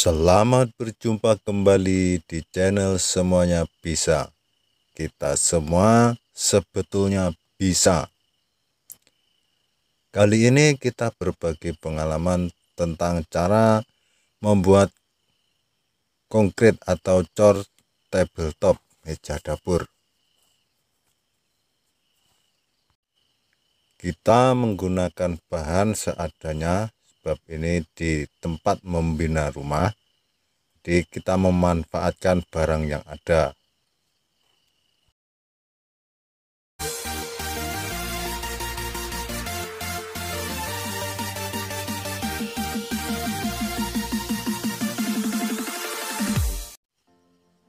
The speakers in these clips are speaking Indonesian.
Selamat berjumpa kembali di channel Semuanya Bisa. Kita semua sebetulnya bisa. Kali ini kita berbagi pengalaman tentang cara membuat konkrit atau cor tabletop meja dapur. Kita menggunakan bahan seadanya sebab ini di tempat membina rumah. Jadi kita memanfaatkan barang yang ada.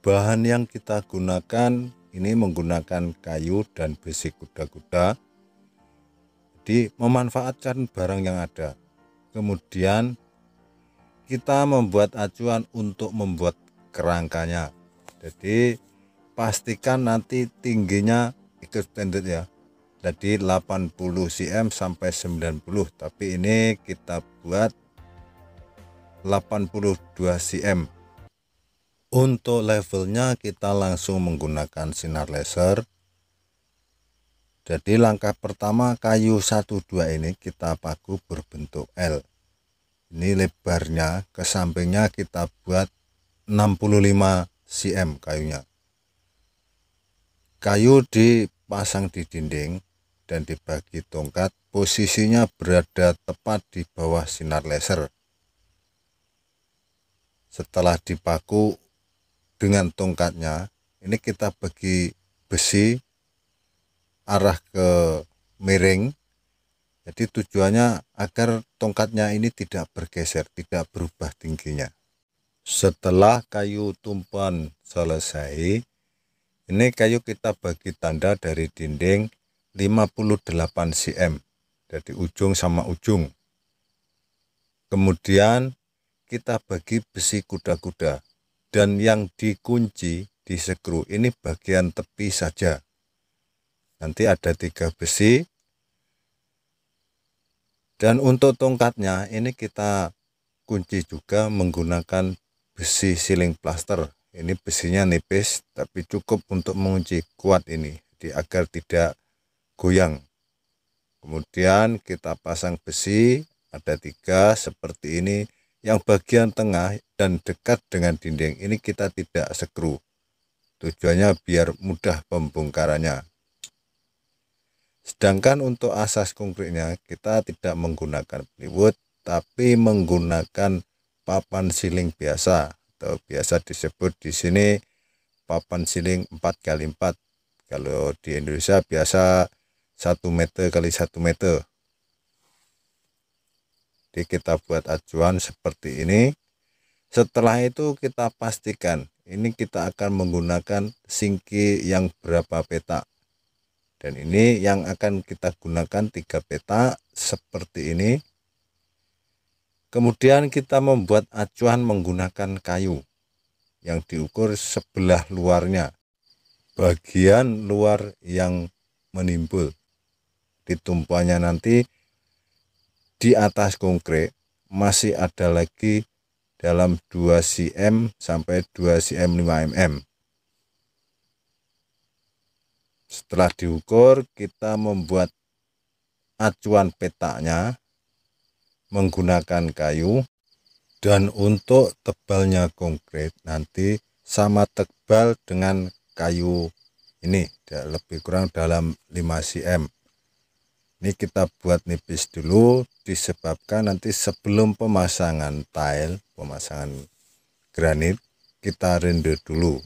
Bahan yang kita gunakan ini menggunakan kayu dan besi kuda-kuda. Jadi memanfaatkan barang yang ada. Kemudian kita membuat acuan untuk membuat kerangkanya. Jadi pastikan nanti tingginya ikut standar ya. Jadi 80 cm sampai 90, tapi ini kita buat 82 cm. Untuk levelnya kita langsung menggunakan sinar laser. Jadi langkah pertama kayu 12 ini kita paku berbentuk L. Ini lebarnya ke sampingnya kita buat 65 cm kayunya. Kayu dipasang di dinding dan dibagi tongkat, posisinya berada tepat di bawah sinar laser. Setelah dipaku dengan tongkatnya, ini kita bagi besi arah ke miring. Jadi tujuannya agar tongkatnya ini tidak bergeser, tidak berubah tingginya. Setelah kayu tumpuan selesai, ini kayu kita bagi tanda dari dinding 58 cm, dari ujung sama ujung. Kemudian kita bagi besi kuda-kuda, dan yang dikunci di skru ini bagian tepi saja. Nanti ada 3 besi. Dan untuk tongkatnya ini kita kunci juga menggunakan besi siling plaster. Ini besinya nipis tapi cukup untuk mengunci, kuat ini, jadi agar tidak goyang. Kemudian kita pasang besi, ada 3 seperti ini. Yang bagian tengah dan dekat dengan dinding ini kita tidak skru. Tujuannya biar mudah pembongkarannya. Sedangkan untuk asas konkretnya kita tidak menggunakan plywood, tapi menggunakan papan siling biasa, atau biasa disebut di sini papan siling 4x4. Kalau di Indonesia biasa 1 meter kali 1 meter. Jadi kita buat acuan seperti ini. Setelah itu kita pastikan ini kita akan menggunakan singki yang berapa petak. Dan ini yang akan kita gunakan 3 petak seperti ini. Kemudian kita membuat acuan menggunakan kayu yang diukur sebelah luarnya, bagian luar yang menimbul. Di tumpuannya nanti di atas konkret masih ada lagi dalam 2 cm sampai 2 cm 5 mm. Setelah diukur, kita membuat acuan petaknya menggunakan kayu. Dan untuk tebalnya konkret nanti sama tebal dengan kayu ini, lebih kurang dalam 5 cm. Ini kita buat nipis dulu disebabkan nanti sebelum pemasangan tile, pemasangan granit, kita render dulu.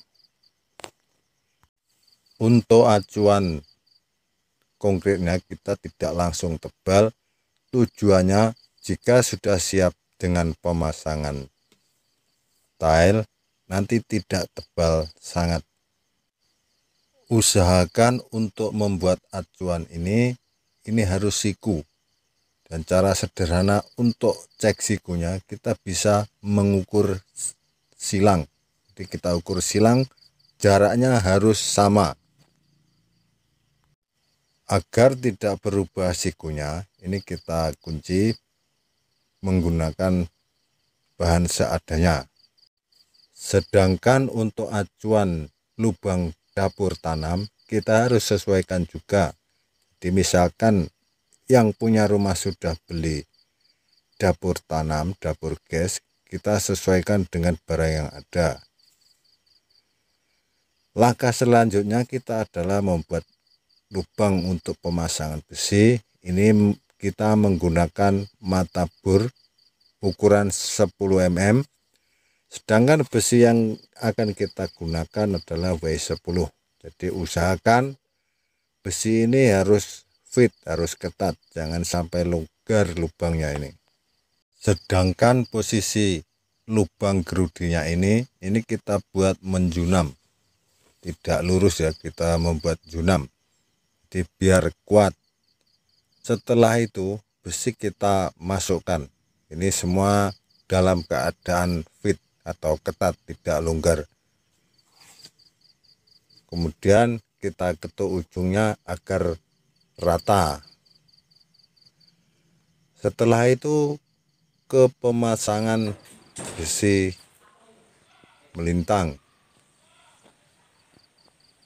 Untuk acuan konkretnya kita tidak langsung tebal. Tujuannya jika sudah siap dengan pemasangan tile nanti tidak tebal sangat. Usahakan untuk membuat acuan ini harus siku. Dan cara sederhana untuk cek sikunya, kita bisa mengukur silang. Jadi kita ukur silang, jaraknya harus sama. Agar tidak berubah sikunya, ini kita kunci menggunakan bahan seadanya. Sedangkan untuk acuan lubang dapur tanam kita harus sesuaikan juga. Jadi misalkan yang punya rumah sudah beli dapur tanam, dapur gas, kita sesuaikan dengan barang yang ada. Langkah selanjutnya kita adalah membuat lubang untuk pemasangan besi. Ini kita menggunakan mata bor ukuran 10 mm. Sedangkan besi yang akan kita gunakan adalah W10. Jadi usahakan besi ini harus fit, harus ketat, jangan sampai longgar lubangnya ini. Sedangkan posisi lubang gerudinya ini kita buat menjunam, tidak lurus ya, kita membuat junam, jadi biar kuat. Setelah itu besi kita masukkan, ini semua dalam keadaan fit atau ketat, tidak longgar. Kemudian kita ketuk ujungnya agar rata. Setelah itu ke pemasangan besi melintang.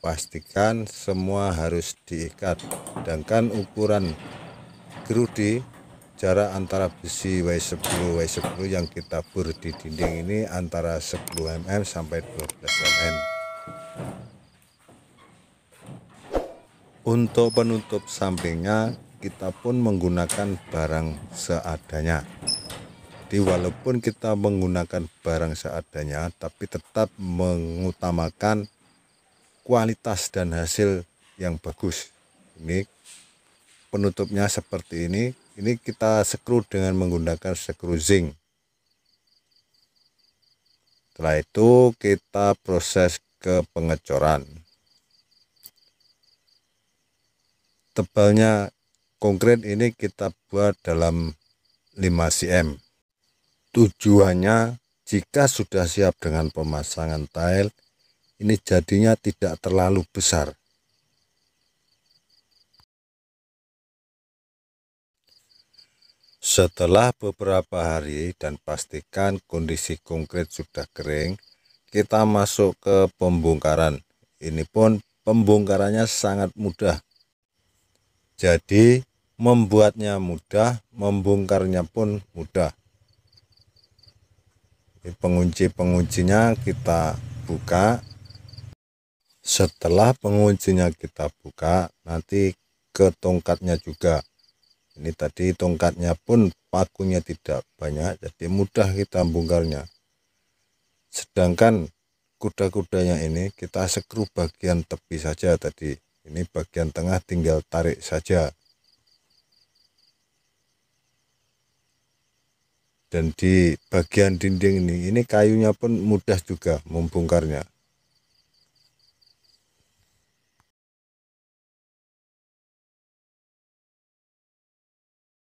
Pastikan semua harus diikat. Sedangkan ukuran gerudi, jarak antara besi W10 yang kita bor di dinding ini antara 10 mm sampai 12 mm. Untuk penutup sampingnya kita pun menggunakan barang seadanya. Jadi walaupun kita menggunakan barang seadanya, tapi tetap mengutamakan kualitas dan hasil yang bagus. Ini penutupnya seperti ini. Ini kita skru dengan menggunakan skru zinc. Setelah itu kita proses ke pengecoran. Tebalnya konkret ini kita buat dalam 5 cm. Tujuannya jika sudah siap dengan pemasangan tile, ini jadinya tidak terlalu besar. Setelah beberapa hari dan pastikan kondisi konkret sudah kering, kita masuk ke pembongkaran. Ini pun pembongkarannya sangat mudah. Jadi membuatnya mudah, membongkarnya pun mudah. Pengunci-penguncinya kita buka. Setelah penguncinya kita buka, nanti ke tongkatnya juga. Ini tadi tongkatnya pun pakunya tidak banyak, jadi mudah kita bongkarnya. Sedangkan kuda-kudanya ini kita skru bagian tepi saja tadi. Ini bagian tengah tinggal tarik saja. Dan di bagian dinding ini kayunya pun mudah juga membongkarnya.